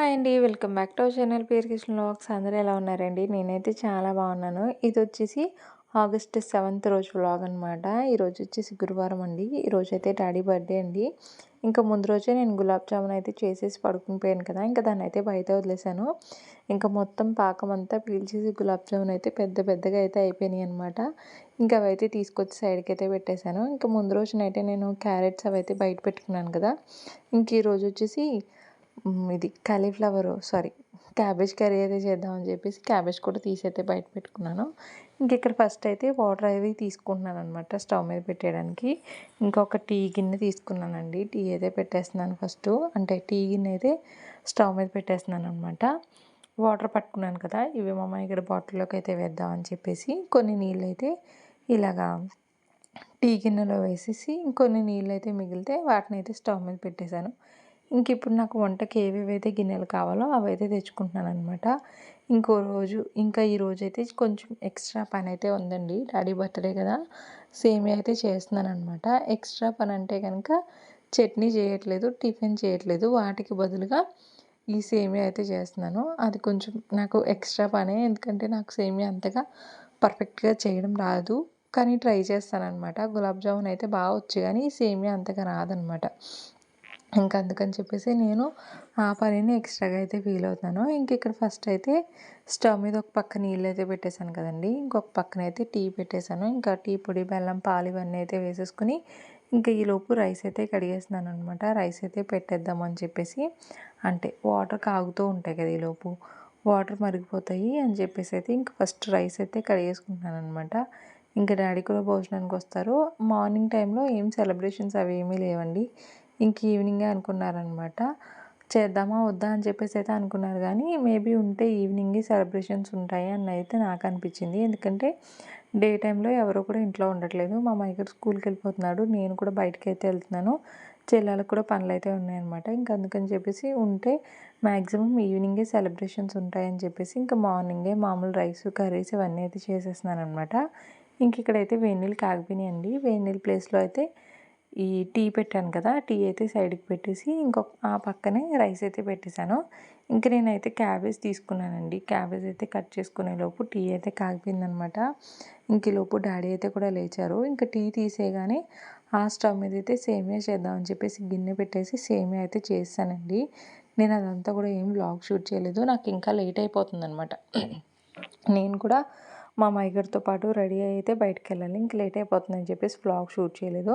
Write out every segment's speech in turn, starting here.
Hi అండి. Welcome back to our channel పేరు kitchen vlogs. అందరూ ఎలా ఉన్నారండి? నేనైతే చాలా బాగున్నాను. ఇదొచ్చేసి ఆగస్ట్ 7th రోజు వ్లాగ్ అనమాట. ఈరోజు వచ్చేసి గురువారం అండి. ఈరోజైతే డాడీ బర్త్డే అండి. ఇంకా ముందు రోజే నేను గులాబ్ జామున్ అయితే చేసేసి పడుకుని పోయాను కదా! ఇంకా దాన్ని అయితే బయట వదిలేసాను. ఇంకా మొత్తం పాకం అంతా పీల్చేసి గులాబ్ జామున్ అయితే పెద్ద పెద్దగా అయితే అయిపోయినాయి అనమాట. ఇంకా అవైతే తీసుకొచ్చి సైడ్కి అయితే పెట్టేశాను. ఇంకా ముందు రోజునైతే నేను క్యారెట్స్ అవైతే బయట పెట్టుకున్నాను కదా! ఇంక ఈరోజు వచ్చేసి ఇది క్యాబేజ్ కర్రీ అయితే చేద్దామని చెప్పేసి క్యాబేజ్ కూడా తీసైతే బయట పెట్టుకున్నాను. ఇక్కడ ఫస్ట్ అయితే వాటర్ అవి తీసుకుంటున్నాను అనమాట స్టవ్ మీద పెట్టేయడానికి. ఇంకొక టీ గిన్నె తీసుకున్నానండి. టీ అయితే పెట్టేస్తున్నాను ఫస్ట్. అంటే టీ గిన్నె అయితే స్టవ్ మీద పెట్టేస్తున్నాను అనమాట. వాటర్ పట్టుకున్నాను కదా, ఇవి మా అమ్మాయి ఇక్కడ బాటిల్లోకి అయితే వేద్దామని చెప్పేసి కొన్ని నీళ్ళు అయితే ఇలాగా టీ గిన్నెలో వేసేసి ఇంకొన్ని నీళ్ళు అయితే మిగిలితే వాటిని అయితే స్టవ్ మీద పెట్టేశాను. ఇప్పుడు నాకు వంటకి ఏవేవైతే గిన్నెలు కావాలో అవైతే తెచ్చుకుంటున్నాను అనమాట. ఇంకా ఈ రోజైతే కొంచెం ఎక్స్ట్రా పని అయితే ఉందండి. డాడీ బర్త్డే కదా, సేమియా అయితే చేస్తున్నాను అనమాట. ఎక్స్ట్రా పని అంటే కనుక చట్నీ చేయట్లేదు, టిఫిన్ చేయట్లేదు, వాటికి బదులుగా ఈ సేమియా అయితే చేస్తున్నాను. అది కొంచెం నాకు ఎక్స్ట్రా పనే, ఎందుకంటే నాకు సేమియా అంతగా పర్ఫెక్ట్గా చేయడం రాదు, కానీ ట్రై చేస్తానన్నమాట. గులాబ్ జామున్ అయితే బాగా వచ్చు, కానీ సేమియా అంతగా రాదనమాట. అందుకని చెప్పేసి నేను ఆ పనిని ఎక్స్ట్రాగా అయితే ఫీల్ అవుతాను. ఇక్కడ ఫస్ట్ అయితే స్టవ్ మీద ఒక పక్క నీళ్ళు అయితే పెట్టేశాను కదండి, ఇంకొక పక్కన అయితే టీ పెట్టేశాను. ఇంకా టీ పొడి, బెల్లం, పాలు ఇవన్నీ అయితే వేసేసుకుని ఈలోపు రైస్ అయితే కడిగేస్తున్నాను అనమాట. రైస్ అయితే పెట్టేద్దామని చెప్పేసి, అంటే వాటర్ కాగుతూ ఉంటాయి కదా, ఈలోపు వాటర్ మరిగిపోతాయి అని చెప్పేసి అయితే ఫస్ట్ రైస్ అయితే కడిగేసుకుంటున్నాను అనమాట. డాడీ కూడా భోజనానికి వస్తారు. మార్నింగ్ టైంలో ఏం సెలబ్రేషన్స్ అవి ఏమీ లేవండి. ఈవినింగే అనుకున్నారనమాట. చేద్దామా వద్దా అని చెప్పేసి అయితే అనుకున్నారు, కానీ మేబీ ఉంటే ఈవినింగే సెలబ్రేషన్స్ ఉంటాయి అని అయితే నాకు అనిపించింది. ఎందుకంటే డే టైంలో ఎవరు కూడా ఇంట్లో ఉండట్లేదు. మా మైగర్ స్కూల్కి వెళ్ళిపోతున్నాడు, నేను కూడా బయటకి అయితే వెళ్తున్నాను. చెల్లెలకు కూడా పనులు అయితే ఉన్నాయన్నమాట. అందుకని చెప్పేసి ఉంటే మ్యాక్సిమం ఈవినింగే సెలబ్రేషన్స్ ఉంటాయని చెప్పేసి మార్నింగే మామూలు రైస్, కర్రీస్ ఇవన్నీ అయితే చేసేస్తున్నాను అనమాట. ఇక్కడైతే వేడి నీళ్ళు కాగిపోయినాయండి. వేడి నీళ్ళ ప్లేస్లో అయితే ఈ టీ పెట్టాను కదా, టీ అయితే సైడ్కి పెట్టేసి ఆ పక్కనే రైస్ అయితే పెట్టేశాను. నేనైతే క్యాబేజ్ తీసుకున్నానండి. క్యాబేజ్ అయితే కట్ చేసుకునే లోపు టీ అయితే కాగిపోయిందనమాట. ఈలోపు డాడీ అయితే కూడా లేచారు. టీ తీసేయగానే ఆ స్టవ్ మీద అయితే సేమియా చేద్దామని చెప్పేసి గిన్నె పెట్టేసి సేమియా అయితే చేశానండి. నేను అదంతా కూడా ఏం వ్లాగ్ షూట్ చేయలేదు, నాకు ఇంకా లేట్ అయిపోతుందనమాట. నేను కూడా మా మైగర్తో పాటు రెడీ అయితే బయటకు వెళ్ళాలి, లేట్ అయిపోతుందని చెప్పేసి వ్లాగ్ షూట్ చేయలేదు.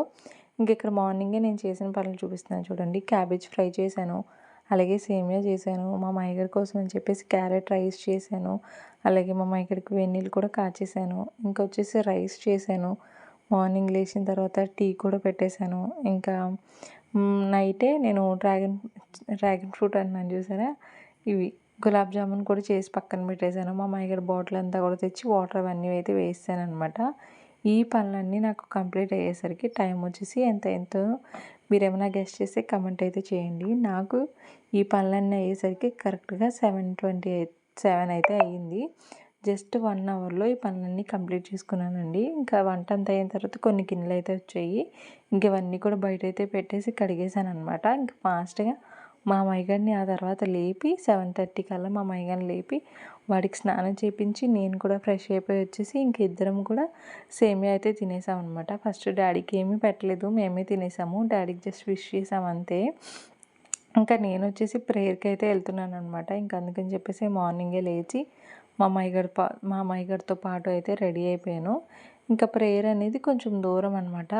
ఇక్కడ మార్నింగే నేను చేసిన పనులు చూపిస్తున్నాను చూడండి. క్యాబేజ్ ఫ్రై చేశాను, అలాగే సేమియా చేశాను. మా మైగర్ కోసం అని చెప్పేసి క్యారెట్ రైస్ చేశాను, అలాగే మా మైగర్కి వేడినీళ్ళు కూడా కాచేసాను. వచ్చేసి రైస్ చేశాను. మార్నింగ్ లేచిన తర్వాత టీ కూడా పెట్టేశాను. నైటే నేను డ్రాగన్ ఫ్రూట్ అన్నాను చూసారా, ఇవి గులాబ్ జామున్ కూడా చేసి పక్కన పెట్టేశాను. మా మైగర్ బాటిల్ అంతా కూడా తెచ్చి వాటర్ అవన్నీ అయితే వేసాను అనమాట. ఈ పనులన్నీ నాకు కంప్లీట్ అయ్యేసరికి టైం వచ్చేసి ఎంతో మీరేమైనా గెస్ట్ చేస్తే కమెంట్ అయితే చేయండి. నాకు ఈ పనులన్నీ అయ్యేసరికి కరెక్ట్గా 7:27 అయితే అయ్యింది. జస్ట్ 1 అవర్లో ఈ పనులన్నీ కంప్లీట్ చేసుకున్నానండి. వంట అంతా అయిన తర్వాత కొన్ని గిన్నెలు అయితే వచ్చాయి. ఇవన్నీ కూడా బయట అయితే పెట్టేసి కడిగేసాను అనమాట. ఫాస్ట్గా మా మైగర్ని ఆ తర్వాత లేపి 7:30 కల్లా మా మైగర్ని లేపి వాడికి స్నానం చేయించి నేను కూడా ఫ్రెష్ అయిపోయి వచ్చేసి ఇద్దరం కూడా సేమియా అయితే తినేసాం అనమాట. ఫస్ట్ డాడీకి ఏమీ పెట్టలేదు, మేమే తినేసాము. డాడీకి జస్ట్ విష్ చేసాం అంతే. నేను వచ్చేసి ప్రేయర్కి అయితే వెళ్తున్నాను అనమాట. అందుకని చెప్పేసి మార్నింగే లేచి మా మైగర్తో పాటు అయితే రెడీ అయిపోయాను. ప్రేయర్ అనేది కొంచెం దూరం అనమాట.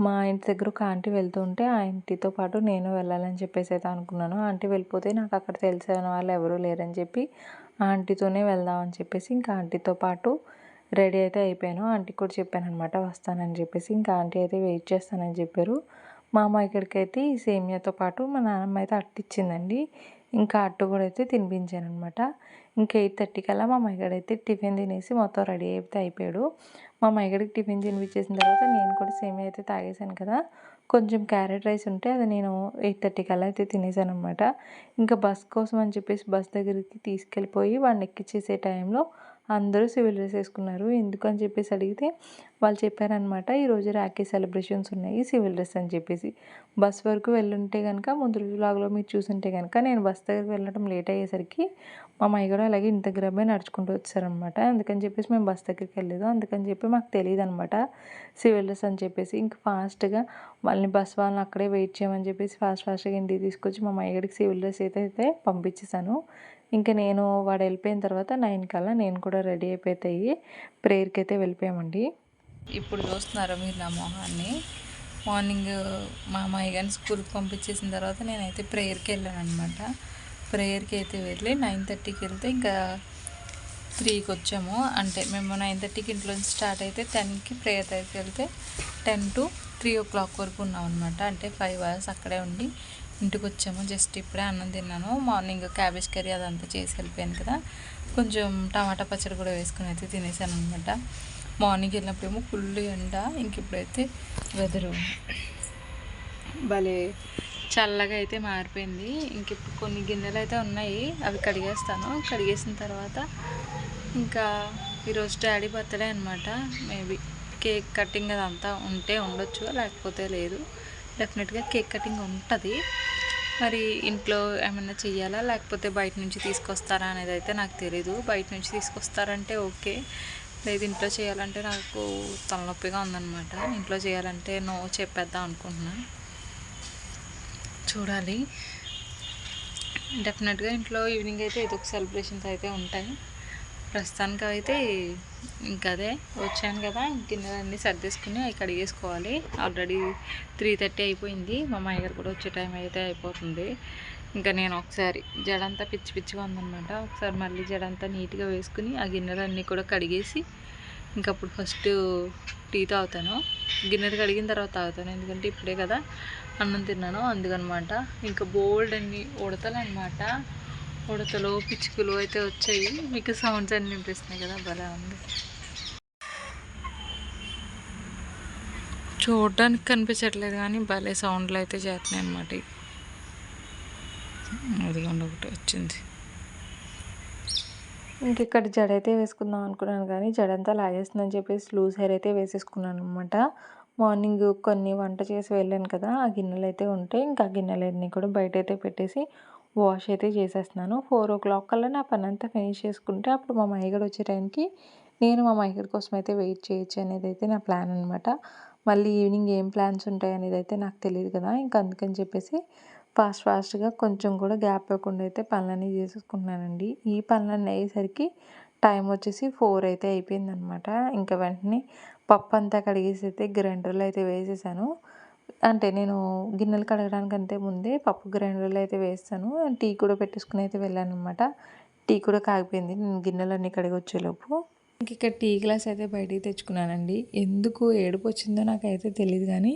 మా ఇంటి దగ్గర ఒక ఆంటీ వెళ్తూ ఉంటే ఆ ఆంటీతో పాటు నేను వెళ్ళాలని చెప్పేసి అయితే అనుకున్నాను. ఆంటీ వెళ్ళిపోతే నాకు అక్కడ తెలిసిన వాళ్ళు ఎవరూ లేరని చెప్పి ఆ ఆంటీతోనే వెళ్దామని చెప్పేసి ఆంటీతో పాటు రెడీ అయితే అయిపోయాను. ఆంటీకి కూడా చెప్పాను అనమాట వస్తానని చెప్పేసి. ఆంటీ అయితే వెయిట్ చేస్తానని చెప్పారు. మా మైగర్కి అయితే ఈ సేమియాతో పాటు మా నాన్నమ్మ అయితే అట్టు ఇచ్చిందండి. అట్టు కూడా అయితే తినిపించాను అనమాట. 8:30 కల్లా మా మైగడ్ అయితే టిఫిన్ తినేసి మొత్తం రెడీ అయితే అయిపోయాడు. మా మైగడికి టిఫిన్ తినిపించేసిన తర్వాత నేను కూడా సేమియా అయితే తాగేసాను కదా, కొంచెం క్యారెట్ రైస్ ఉంటే అది నేను 8:30 కల్లా అయితే తినేసాను అనమాట. బస్ కోసం అని చెప్పేసి బస్ దగ్గరికి తీసుకెళ్ళిపోయి వాడిని ఎక్కించేసే టైంలో అందరూ సివిల్ డ్రెస్ వేసుకున్నారు. ఎందుకని చెప్పేసి అడిగితే వాళ్ళు చెప్పారనమాట, ఈరోజు రాఖీ సెలబ్రేషన్స్ ఉన్నాయి సివిల్ డ్రెస్ అని చెప్పేసి. బస్ వరకు వెళ్ళుంటే కనుక ముందు వ్లాగ్లో మీరు చూసుంటే కనుక నేను బస్ దగ్గరికి వెళ్ళడం లేట్ అయ్యేసరికి మా అమ్మాయి కూడా అలాగే ఇంటి దగ్గర అబ్బాయి నడుచుకుంటూ వచ్చారనమాట. అందుకని చెప్పేసి మేము బస్ దగ్గరికి వెళ్ళలేదు. అందుకని చెప్పి మాకు తెలియదు అనమాట సివిల్ డ్రెస్ అని చెప్పేసి. ఇంక ఫాస్ట్గా వాళ్ళని బస్ వాళ్ళని అక్కడే వెయిట్ చేయమని చెప్పేసి ఫాస్ట్గా ఇంటికి తీసుకొచ్చి మా అమ్మాయికి సివిల్ డ్రెస్ అయితే పంపించేశాను. ఇంకా నేను వాడు వెళ్ళిపోయిన తర్వాత 9 కల్లా నేను కూడా రెడీ అయిపోతాయి ప్రేయర్కి అయితే వెళ్ళిపోయామండి. ఇప్పుడు చూస్తున్నారు మీరు నా మొహాన్ని. మార్నింగ్ మా అమ్మాయి కానీ స్కూల్కి పంపించేసిన తర్వాత నేనైతే ప్రేయర్కి వెళ్ళాను అనమాట. ప్రేయర్కి అయితే వెళ్ళి 9:30కి వెళ్తే ఇంకా 3కి వచ్చాము. అంటే మేము 9:30కి ఇంట్లోంచి స్టార్ట్ అయితే 10కి ప్రేయర్ దగ్గరికి వెళ్తే 10 to 3 o'clock వరకు ఉన్నాం అనమాట. అంటే 5 hours అక్కడే ఉండి ఇంటికి వచ్చాము. జస్ట్ ఇప్పుడే అన్నం తిన్నాను. మార్నింగ్ క్యాబేజ్ కర్రీ అదంతా చేసి వెళ్ళిపోయాను కదా, కొంచెం టమాటా పచ్చడి కూడా వేసుకుని అయితే తినేసాను అనమాట. మార్నింగ్ వెళ్ళినప్పుడేమో ఫుల్ ఎండ, ఇంక ఇప్పుడైతే వెదరు భలే చల్లగా అయితే మారిపోయింది. ఇంక ఇప్పుడు కొన్ని గిన్నెలు అయితే ఉన్నాయి, అవి కడిగేస్తాను. కడిగేసిన తర్వాత ఇంకా ఈరోజు డాడీ బర్త్డే అనమాట. మేబీ కేక్ కటింగ్ అదంతా ఉంటే ఉండొచ్చు, లేకపోతే లేదు. డెఫినెట్గా కేక్ కటింగ్ ఉంటుంది. మరి ఇంట్లో ఏమైనా చెయ్యాలా లేకపోతే బయట నుంచి తీసుకొస్తారా అనేది అయితే నాకు తెలీదు. బయట నుంచి తీసుకొస్తారంటే ఓకే, లేదు ఇంట్లో చేయాలంటే నాకు తలనొప్పిగా ఉందన్నమాట. ఇంట్లో చేయాలంటే నో చెప్పేద్దాం అనుకుంటున్నా, చూడాలి. డెఫినెట్గా ఇంట్లో ఈవినింగ్ అయితే ఏదో ఒక సెలబ్రేషన్స్ అయితే ఉంటాయి. ప్రస్తుతానికి అయితే ఇంకా అదే వచ్చాను కదా, గిన్నెలన్నీ సర్దేసుకుని అవి కడిగేసుకోవాలి. ఆల్రెడీ 3:30 అయిపోయింది. మా అమ్మాయి గారు కూడా వచ్చే టైం అయితే అయిపోతుంది. ఇంకా నేను ఒకసారి జడంతా పిచ్చి పిచ్చిగా ఉందన్నమాట. ఒకసారి మళ్ళీ జడంతా నీట్గా వేసుకుని ఆ గిన్నెలన్నీ కూడా కడిగేసి ఇంకా అప్పుడు ఫస్ట్ టీ తాగుతాను. గిన్నెలు కడిగిన తర్వాత తాగుతాను, ఎందుకంటే ఇప్పుడే కదా అన్నం తిన్నాను అందుకనమాట. ఇంకా బోల్డ్ అన్ని ఉడతలు అనమాట. ఉడతలు పిచ్చుకలు అయితే వచ్చాయి. మీకు సౌండ్స్ అన్నీ వినిపిస్తున్నాయి కదా, భలే ఉంది. చూడడానికి కనిపించట్లేదు కానీ భలే సౌండ్లు అయితే చేస్తున్నాయి అనమాట. అదిగోండి ఒకటి వచ్చింది. ఇంక ఇక్కడ జడ అయితే వేసుకుందాం అనుకున్నాను కానీ జడంతా లాగేస్తుందని చెప్పేసి లూజ్ హెయిర్ అయితే వేసేసుకున్నాను అనమాట. మార్నింగ్ కొన్ని వంట చేసి వెళ్ళాను కదా, ఆ గిన్నెలు అయితే ఉంటాయి. ఇంకా ఆ గిన్నెలన్నీ కూడా బయట అయితే పెట్టేసి వాష్ అయితే చేసేస్తున్నాను. 4 o'clock కల్లా నా పని అంతా ఫినిష్ చేసుకుంటే అప్పుడు మా మైగడు వచ్చే టైంకి నేను మా మైగడి కోసం అయితే వెయిట్ చేయొచ్చు అనేది అయితే నా ప్లాన్ అనమాట. మళ్ళీ ఈవినింగ్ ఏం ప్లాన్స్ ఉంటాయి అనేది అయితే నాకు తెలియదు కదా, ఇంకా అందుకని చెప్పేసి ఫాస్ట్గా కొంచెం కూడా గ్యాప్ ఇవ్వకుండా అయితే పనులన్నీ చేసేసుకుంటున్నానండి. ఈ పనులన్నీ అయ్యేసరికి టైం వచ్చేసి 4 అయితే అయిపోయిందనమాట. ఇంకా వెంటనే పప్పు అంతా కడిగేసి అయితే గ్రైండర్లో అయితే వేసేసాను. అంటే నేను గిన్నెలు కడగడానికంటే ముందే పప్పు గ్రైండర్లో అయితే వేస్తాను. టీ కూడా పెట్టేసుకుని అయితే వెళ్ళాను అనమాట. టీ కూడా కాగిపోయింది నేను గిన్నెలన్నీ కడిగి వచ్చేలోపు. ఇంక ఇక్కడ టీ గ్లాస్ అయితే బయటికి తెచ్చుకున్నానండి. ఎందుకు ఏడుపు వచ్చిందో నాకైతే తెలియదు కానీ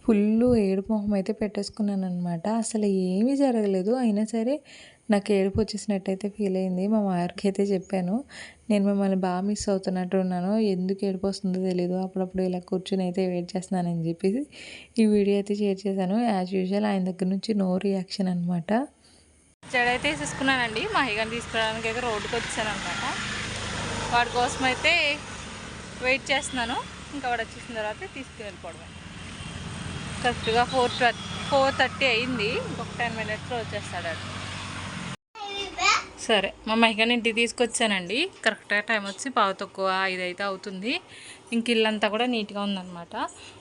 ఫుల్ ఏడుపు మొహం అయితే పెట్టేసుకున్నాను అనమాట. అసలు ఏమీ జరగలేదు, అయినా సరే నాకు ఏడుపు వచ్చేసినట్టయితే ఫీల్ అయింది. మా వారికి అయితే చెప్పాను, నేను మిమ్మల్ని బాగా మిస్ అవుతున్నట్టు ఉన్నాను, ఎందుకు ఏడుపు వస్తుందో తెలీదు, అప్పుడప్పుడు ఇలా కూర్చొని అయితే వెయిట్ చేస్తున్నానని చెప్పేసి ఈ వీడియో అయితే షేర్ చేశాను. యాజ్ యూజువల్ ఆయన దగ్గర నుంచి నో రియాక్షన్ అనమాట. జడైతే వేసేసుకున్నానండి. మా హైగాన్ని తీసుకోవడానికి అయితే రోడ్డుకి వచ్చాను అనమాట. వాడి కోసం అయితే వెయిట్ చేస్తున్నాను. ఇంకా వాడు వచ్చేసిన తర్వాత తీసుకుని వెళ్ళిపోవడం. కరెక్ట్గా 4:30 అయింది. ఇంకొక 10 minutesలో వచ్చేస్తాడు అది. సరే, మా మహిగాని ఇంటికి తీసుకొచ్చానండి. కరెక్ట్గా టైం వచ్చి 4:15 అయితే అవుతుంది. ఇంక ఇల్లంతా కూడా నీట్గా ఉందన్నమాట.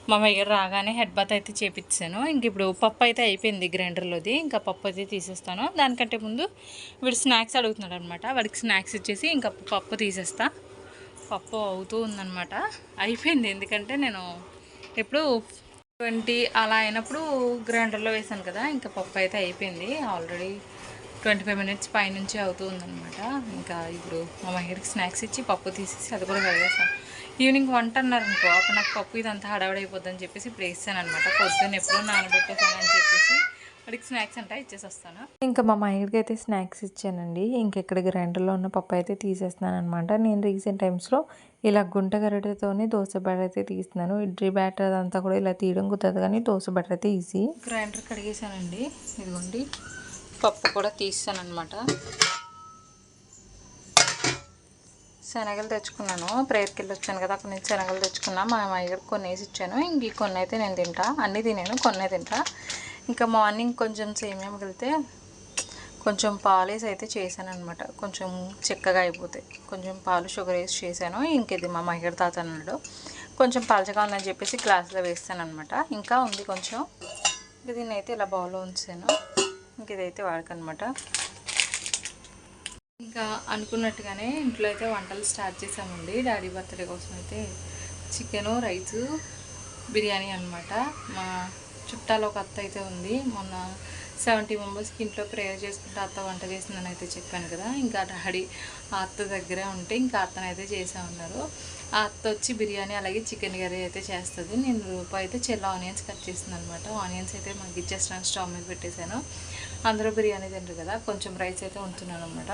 మా మహిగారు రాగానే హెడ్ బాత్ అయితే చేపించాను. ఇంక ఇప్పుడు పప్పు అయితే అయిపోయింది గ్రైండర్లోది. ఇంకా పప్పు అయితే తీసేస్తాను. దానికంటే ముందు వీడు స్నాక్స్ అడుగుతున్నాడు అనమాట. వాడికి స్నాక్స్ ఇచ్చేసి ఇంకా పప్పు తీసేస్తా. పప్పు అవుతూ ఉందన్నమాట. అయిపోయింది, ఎందుకంటే నేను ఎప్పుడు 20 అలా అయినప్పుడు గ్రైండర్లో వేసాను కదా. ఇంకా పప్పు అయితే అయిపోయింది. ఆల్రెడీ 25 minutes పైనుంచి అవుతూ ఉందన్నమాట. ఇంకా ఇప్పుడు మా మహిళకి స్నాక్స్ ఇచ్చి పప్పు తీసేసి అది కూడా కడిగేస్తాను. ఈవినింగ్ వంట అన్నారు అనుకో, అప్పుడు నాకు పప్పు ఇదంతా హడావడైపోద్దని చెప్పేసి ఇప్పుడు వేసాను అనమాట. పొద్దున్న ఎప్పుడో నానబెట్టేసానని చెప్పేసి వాడికి స్నాక్స్ అంటే ఇచ్చేసి వస్తాను. ఇంకా మా మహిళకి అయితే స్నాక్స్ ఇచ్చానండి. ఇంకెక్కడ గ్రైండర్లో ఉన్న పప్పు అయితే తీసేస్తున్నాను అనమాట. నేను రీసెంట్ టైమ్స్లో ఇలా గుంట గరిటెతోనే దోశ బ్యాటర్ అయితే తీస్తున్నాను. ఇడ్లీ బ్యాటర్ అదంతా కూడా ఇలా తీయడం కుదరదు కానీ దోశ బ్యాటర్ అయితే ఈజీ. గ్రైండర్ కడిగేసానండి. ఇదిగోండి పప్పు కూడా తీసాను అనమాట. శనగలు తెచ్చుకున్నాను. ప్రేయర్కి వెళ్ళి వచ్చాను కదా, అక్కడ నుంచి శనగలు తెచ్చుకున్నా. మా అయ్యగారు కొన్ని వేసి ఇచ్చాను. ఇంక కొన్ని అయితే నేను తింటా, అన్నీ తినేను, కొన్ని తింటా. ఇంకా మార్నింగ్ కొంచెం సేమియా మిగిలితే కొంచెం పాలు వేసి అయితే చేశాను అనమాట. కొంచెం చిక్కగా అయిపోతాయి. కొంచెం పాలు షుగర్ వేసి చేశాను. ఇంక ఇది మా అయ్యగారు తాత అన్నాడు, కొంచెం పలచగా ఉందని చెప్పేసి గ్లాసులో వేస్తాను అనమాట. ఇంకా ఉంది కొంచెం. దీన్ని అయితే ఇలా బౌల్లో ఉంచాను. ఇంక ఇదైతే వాడకనమాట. ఇంకా అనుకున్నట్టుగానే ఇంట్లో అయితే వంటలు స్టార్ట్ చేసామండి. డాడీ బర్త్డే కోసం అయితే చికెను, రైసు, బిర్యానీ అనమాట. మా చుట్టాలు ఒక అత్త అయితే ఉంది. మొన్న 70 మెంబర్స్కి ఇంట్లో ప్రేయర్ చేసుకుంటే అత్త వంట చేసిందని అయితే చెప్పాను కదా. ఇంకా డాడీ ఆ అత్త దగ్గరే ఉంటే ఇంకా అత్తనైతే చేసా ఉన్నారు. ఆ అత్త వచ్చి బిర్యానీ అలాగే చికెన్ కర్రీ అయితే చేస్తుంది. నేను రూపాయి అయితే చెల్ల ఆనియన్స్ కట్ చేసింది అనమాట. ఆనియన్స్ అయితే మాకు ఇచ్చేస్తాను, స్టవ్ మీద పెట్టేశాను. అందరూ బిర్యానీ తింటారు కదా, కొంచెం రైస్ అయితే వండుతున్నాను అనమాట.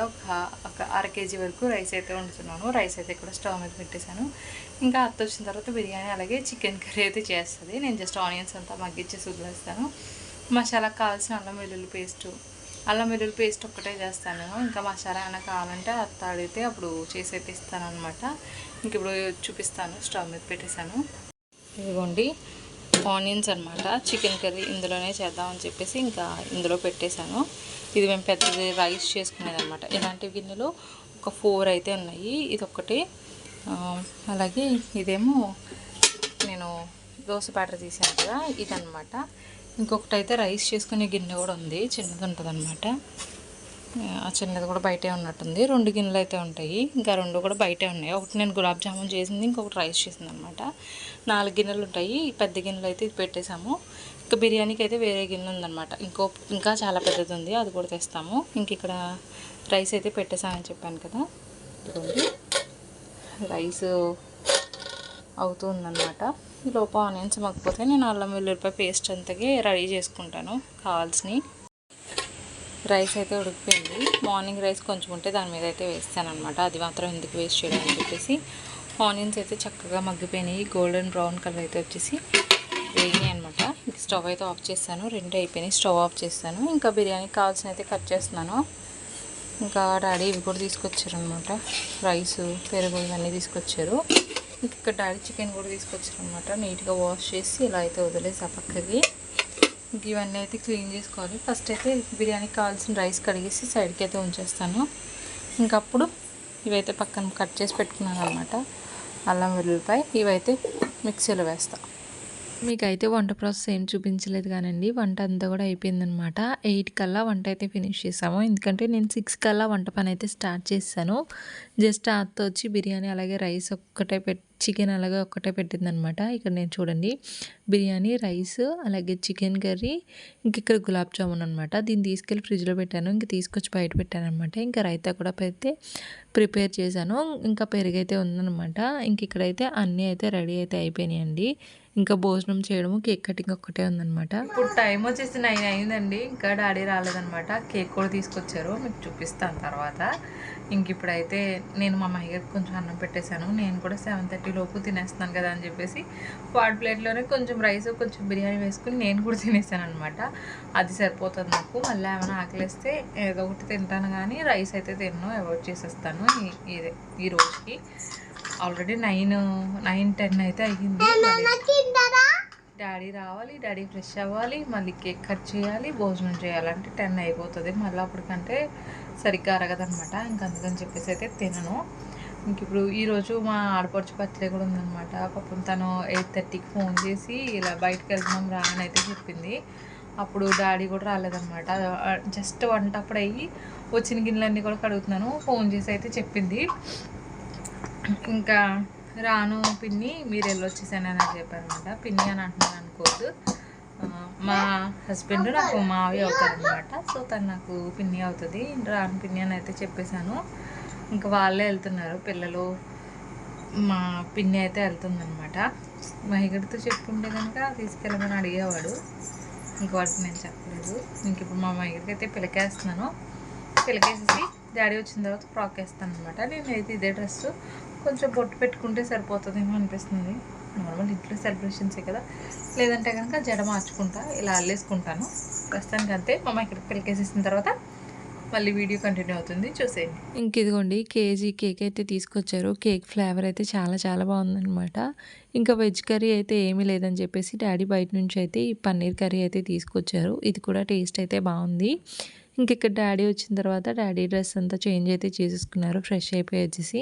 ఒక అర కేజీ వరకు రైస్ అయితే వండుతున్నాను. రైస్ అయితే కూడా స్టవ్ మీద పెట్టేశాను. ఇంకా అత్త వచ్చిన తర్వాత బిర్యానీ అలాగే చికెన్ కర్రీ అయితే చేస్తుంది. నేను జస్ట్ ఆనియన్స్ అంతా మగ్గిచ్చేసి వదిలేస్తాను. మసాలాకు కావాల్సిన అల్లం వెల్లుల్లి పేస్ట్ ఒక్కటే చేస్తాను. ఇంకా మసాలా ఏమైనా కావాలంటే అత్త అడిగితే అప్పుడు చేసి అయితే ఇస్తాను అనమాట. ఇంక ఇప్పుడు చూపిస్తాను. స్టవ్ మీద పెట్టేశాను. ఇదిగోండి ఆనియన్స్ అనమాట. చికెన్ కర్రీ ఇందులోనే చేద్దామని చెప్పేసి ఇంకా ఇందులో పెట్టేశాను. ఇది మేము పెద్దది రైస్ చేసుకునేది అనమాట. ఇలాంటి గిన్నెలు ఒక 4 అయితే ఉన్నాయి. ఇది ఒకటి, అలాగే ఇదేమో నేను దోశ బ్యాటర్ తీసాను కదా, ఇదనమాట. ఇంకొకటి అయితే రైస్ చేసుకునే గిన్నె కూడా ఉంది, చిన్నది ఉంటుంది అనమాట. ఆ చిన్నది కూడా బయటే ఉన్నట్టుంది. 2 గిన్నెలు అయితే ఉంటాయి. ఇంకా 2 కూడా బయటే ఉన్నాయి. ఒకటి నేను గులాబ్ జామున్ చేసింది, ఇంకొకటి రైస్ చేసింది అనమాట. 4 గిన్నెలు ఉంటాయి. పెద్ద గిన్నెలు అయితే ఇది పెట్టేసాము. ఇంకా బిర్యానీకి అయితే వేరే గిన్నె ఉందన్నమాట. ఇంకా చాలా పెద్దది ఉంది, అది కూడా తెస్తాము. ఇంక ఇక్కడ రైస్ అయితే పెట్టేసామని చెప్పాను కదా. రైస్ అవుతుందన్నమాట. ఈ లోపు ఆనియన్స్ మగ్గిపోతే నేను అల్లం వెల్లుల్లిపాయ పేస్ట్ అంతకి రెడీ చేసుకుంటాను కావాల్సినవి. రైస్ అయితే ఉడికిపోయింది. మార్నింగ్ రైస్ కొంచెం ఉంటే దాని మీద అయితే వేస్తాను అనమాట. అది మాత్రం ఎందుకు వేస్ట్ చేయడం అని చెప్పేసి ఆనియన్స్ అయితే చక్కగా మగ్గిపోయినాయి. గోల్డెన్ బ్రౌన్ కలర్ అయితే వచ్చేసి వేగినాయి అనమాట. స్టవ్ అయితే ఆఫ్ చేస్తాను. 2 అయిపోయినాయి. స్టవ్ ఆఫ్ చేస్తాను. ఇంకా బిర్యానీకి కావాల్సిన అయితే కట్ చేస్తున్నాను. ఇంకా డాడీ ఇవి కూడా తీసుకొచ్చారు అనమాట. రైసు, పెరుగు ఇవన్నీ తీసుకొచ్చారు. ఇంక ఇక్కడ డాడీ చికెన్ కూడా తీసుకొచ్చారు అనమాట. నీట్గా వాష్ చేసి ఇలా అయితే వదిలేసి ఆ పక్కకి. ఇంక ఇవన్నీ అయితే క్లీన్ చేసుకోవాలి. ఫస్ట్ అయితే బిర్యానీకి కావాల్సిన రైస్ కడిగేసి సైడ్కి అయితే ఉంచేస్తాను. ఇంకప్పుడు ఇవైతే పక్కన కట్ చేసి పెట్టుకున్నాను అనమాట. అల్లం వెల్లుల్లిపాయ ఇవైతే మిక్సీలో వేస్తాను. మీకైతే వంట ప్రాసెస్ ఏం చూపించలేదు కానండి, వంట అంతా కూడా అయిపోయిందనమాట. 8 కల్లా వంట అయితే ఫినిష్ చేసాము. ఎందుకంటే నేను 6 కల్లా వంట పని అయితే స్టార్ట్ చేశాను. జస్ట్ అత్త వచ్చి బిర్యానీ అలాగే రైస్ ఒక్కటే చికెన్ అలాగే ఒక్కటే పెట్టిందనమాట. ఇక్కడ నేను చూడండి బిర్యానీ, రైస్ అలాగే చికెన్ కర్రీ, ఇంక ఇక్కడ గులాబ్ జామున్ అనమాట. దీన్ని తీసుకెళ్ళి ఫ్రిడ్జ్లో పెట్టాను. ఇంక తీసుకొచ్చి బయట పెట్టాను అనమాట. ఇంకా రైతా కూడా పెడితే ప్రిపేర్ చేశాను. ఇంకా పెరుగైతే ఉందనమాట. ఇంక ఇక్కడైతే అన్నీ అయితే రెడీ అయితే అయిపోయినాయండి. ఇంకా భోజనం చేయడము, కేక్ కటింగ్ ఒక్కటే ఉందనమాట. ఇప్పుడు టైం వచ్చేసి 9 అయిందండి. ఇంకా డాడీ రాలేదనమాట. కేక్ కూడా తీసుకొచ్చారు, మీకు చూపిస్తాను తర్వాత. ఇంక ఇప్పుడైతే నేను మా అమ్మగారికి కొంచెం అన్నం పెట్టేశాను. నేను కూడా 7:30 లోపు తినేస్తున్నాను కదా అని చెప్పేసి వాడి ప్లేట్లోనే కొంచెం రైస్ కొంచెం బిర్యానీ వేసుకుని నేను కూడా తినేసాను అనమాట. అది సరిపోతుంది నాకు. మళ్ళీ ఏమైనా ఆకలిస్తే ఏదో ఒకటి తింటాను, కానీ రైస్ అయితే తిన్ను, అవాయిడ్ చేసేస్తాను ఈ రోజుకి. ఆల్రెడీ 9-10 అయితే అయ్యింది. డాడీ రావాలి, డాడీ ఫ్రెష్ అవ్వాలి, మళ్ళీ కేక్ కట్ చేయాలి, భోజనం చేయాలంటే 10 అయిపోతుంది. మళ్ళీ అప్పటికంటే సరిగ్గా అరగదనమాట. ఇంక అందుకని చెప్పేసి అయితే తినను. ఇంక ఇప్పుడు ఈరోజు మా ఆడపడుచు బర్త్డే కూడా ఉందనమాట. పాపం తను 8:30కి ఫోన్ చేసి ఇలా బయటకు వెళ్తున్నాం రా అని అయితే చెప్పింది. అప్పుడు డాడీ కూడా రాలేదనమాట. జస్ట్ వంట అప్పుడు అయ్యి వచ్చిన గిన్నెలన్నీ కూడా కడుగుతున్నాను. ఫోన్ చేసి అయితే చెప్పింది. ఇంకా రాను పిన్ని, మీరు వెళ్ళొచ్చేసానని చెప్పారనమాట. పిన్ని అని అంటున్నాను అనుకోవద్దు, మా హస్బెండ్ నాకు మావి అవుతారనమాట. సో తను నాకు పిన్ని అవుతుంది. రాను పిన్ని అని అయితే చెప్పేశాను. ఇంకా వాళ్ళే వెళ్తున్నారు పిల్లలు. మా పిన్ని అయితే వెళ్తుందనమాట. మహిగడితో చెప్పుకుంటే కనుక తీసుకెళ్ళమని అడిగేవాడు. ఇంక వాటికి నేను చెప్పలేదు. ఇంక ఇప్పుడు మా మహిగడికి అయితే పిలకేస్తున్నాను. పిలకేసేసి డాడీ వచ్చిన తర్వాత ఫ్రాక్ వేస్తాను అనమాట. నేనైతే ఇదే డ్రెస్ కొంచెం బొట్టు పెట్టుకుంటే సరిపోతుందేమో అనిపిస్తుంది. నార్మల్ ఇంట్లో సెలబ్రేషన్సే కదా, లేదంటే కనుక జడ మార్చుకుంటా ఇలా అల్లేసుకుంటాను. ప్రస్తుతానికి అంతే. మా అమ్మ ఇక్కడికి పిలికేసేసిన తర్వాత మళ్ళీ వీడియో కంటిన్యూ అవుతుంది చూసేయండి. ఇంక ఇదిగోండి కేజీ కేక్ అయితే తీసుకొచ్చారు. కేక్ ఫ్లేవర్ అయితే చాలా చాలా బాగుందనమాట. ఇంకా వెజ్ కర్రీ అయితే ఏమీ లేదని చెప్పేసి డ్యాడీ బయట నుంచి అయితే ఈ పన్నీర్ కర్రీ అయితే తీసుకొచ్చారు. ఇది కూడా టేస్ట్ అయితే బాగుంది. ఇంక ఇక్కడ డ్యాడీ వచ్చిన తర్వాత డ్యాడీ డ్రెస్ అంతా చేంజ్ అయితే చేసేసుకున్నారు ఫ్రెష్ అయిపోయి వచ్చేసి.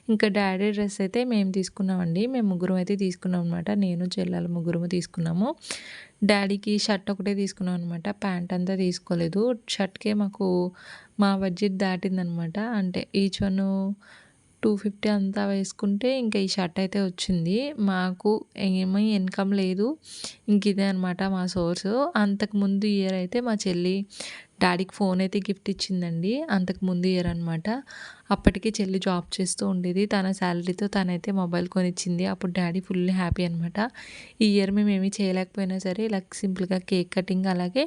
ఇంకా డ్యాడీ డ్రెస్ అయితే మేము తీసుకున్నామండి. మేము ముగ్గురం అయితే తీసుకున్నాం అనమాట. నేను చెల్లెలు ముగ్గురము తీసుకున్నాము. డ్యాడీకి షర్ట్ ఒకటే తీసుకున్నాం అనమాట. ప్యాంట్ అంతా తీసుకోలేదు. షర్ట్‌కే మాకు మా బడ్జెట్ దాటిందనమాట. అంటే ఈచ్ వన్ 250 అంతా వేసుకుంటే ఇంకా ఈ షర్ట్ అయితే వచ్చింది. మాకు ఏమీ ఇన్‌కమ్ లేదు. ఇంక ఇదే అనమాట మా సోర్సు. అంతకుముందు ఇయర్ అయితే మా చెల్లి డ్యాడీకి ఫోన్ అయితే గిఫ్ట్ ఇచ్చిందండి. అంతకుముందు ఇయర్ అనమాట. అప్పటికి చెల్లి జాబ్ చేస్తూ ఉండేది. తన శాలరీతో తనైతే మొబైల్ కొనిచ్చింది. అప్పుడు డ్యాడీ ఫుల్ హ్యాపీ అనమాట. ఈ ఇయర్ మేమేమీ చేయలేకపోయినా సరే ఇలా సింపుల్‌గా కేక్ కటింగ్ అలాగే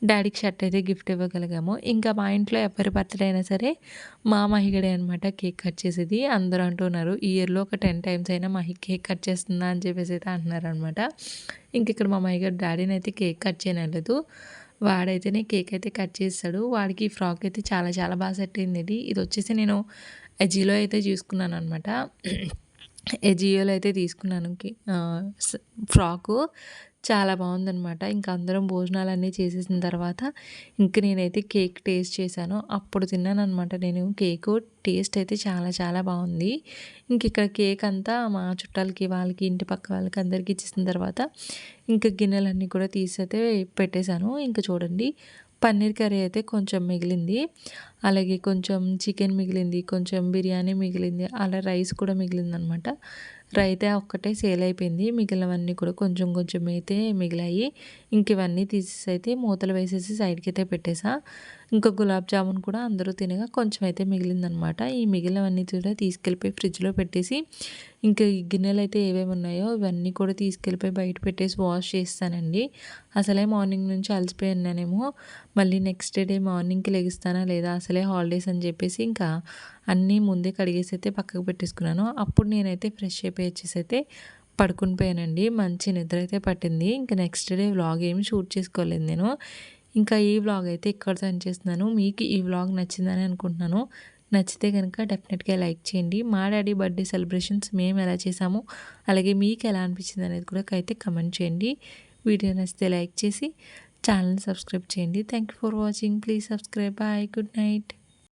డ్యాడీకి షర్ట్ అయితే గిఫ్ట్ ఇవ్వగలిగాము. ఇంకా మా ఇంట్లో ఎవరి బర్త్‌డే అయినా సరే మా మహిగడే అనమాట కేక్ కట్ చేసేది. అందరూ అంటున్నారు, "ఈ ఇయర్‌లో ఒక 10 టైమ్స్ అయినా మహి కేక్ కట్ చేస్తుందా?" అని చెప్పేసి అయితే అంటున్నారనమాట. ఇంక ఇక్కడ మా మహిగడు డ్యాడీనైతే కేక్ కట్ చేయనివ్వలేదు. వాడైతేనే కేక్ అయితే కట్ చేసాడు. వాడికి ఈ ఫ్రాక్ అయితే చాలా చాలా బాగా సెట్ అయింది. ఇది వచ్చేసి నేను అజియోలో అయితే చూసుకున్నాననమాట. అజియోలో అయితే తీసుకున్నాను ఫ్రాకు. చాలా బాగుందనమాట. ఇంకా అందరం భోజనాలన్నీ చేసేసిన తర్వాత ఇంక నేనైతే కేక్ టేస్ట్ చేశాను. అప్పుడు తిన్నాననమాట నేను కేకు. టేస్ట్ అయితే చాలా చాలా బాగుంది. ఇంక ఇక్కడ కేక్ అంతా మా చుట్టాలకి, వాళ్ళకి, ఇంటి పక్క వాళ్ళకి అందరికీ ఇచ్చేసిన తర్వాత ఇంకా గిన్నెలన్నీ కూడా తీసైతే పెట్టేశాను. ఇంక చూడండి పన్నీర్ కర్రీ అయితే కొంచెం మిగిలింది. అలాగే కొంచెం చికెన్ మిగిలింది. కొంచెం బిర్యానీ మిగిలింది. అలా రైస్ కూడా మిగిలిందనమాట. రైతా ఒక్కటే సేల్ అయిపోయింది. మిగిలినవన్నీ కూడా కొంచెం కొంచెం అయితే మిగిలాయి. ఇంక ఇవన్నీ తీసేసి అయితే మూతలు వేసేసి సైడ్‌కి అయితే పెట్టేసా. ఇంకా గులాబ్ జామున్ కూడా అందరూ తినగా కొంచెం అయితే మిగిలిందనమాట. ఈ మిగిలినవన్నీ కూడా తీసుకెళ్ళిపోయి ఫ్రిడ్జ్‌లో పెట్టేసి ఇంకా ఈ గిన్నెలైతే ఏవేవి ఉన్నాయో ఇవన్నీ కూడా తీసుకెళ్ళిపోయి బయట పెట్టేసి వాష్ చేస్తానండి. అసలే మార్నింగ్ నుంచి అలసిపోయి ఉన్నానేమో. మళ్ళీ నెక్స్ట్ డే మార్నింగ్‌కి లెగుస్తానా లేదా అసలే హాలిడేస్ అని చెప్పేసి ఇంకా అన్నీ ముందే కడిగేసి అయితే పక్కకు పెట్టేసుకున్నాను. అప్పుడు నేనైతే ఫ్రెష్ అయిపోయి వచ్చేసి అయితే పడుకొని పోయానండి. మంచి నిద్ర అయితే పట్టింది. ఇంకా నెక్స్ట్ డే వ్లాగ్ ఏమి షూట్ చేసుకోలేదు నేను. ఇంకా ఈ వ్లాగ్ అయితే ఇక్కడితో ఎండ్ చేస్తున్నాను. మీకు ఈ వ్లాగ్ నచ్చిందని అనుకుంటున్నాను. నచ్చితే కనుక డెఫినెట్‌గా లైక్ చేయండి. మా డాడీ బర్త్‌డే సెలబ్రేషన్స్ మేము ఎలా చేసామో, అలాగే మీకు ఎలా అనిపించింది అనేది కూడా అయితే కమెంట్ చేయండి. వీడియో నచ్చితే లైక్ చేసి ఛానల్‌ని సబ్స్క్రైబ్ చేయండి. Thank you for watching. Please subscribe. Bye. Good night.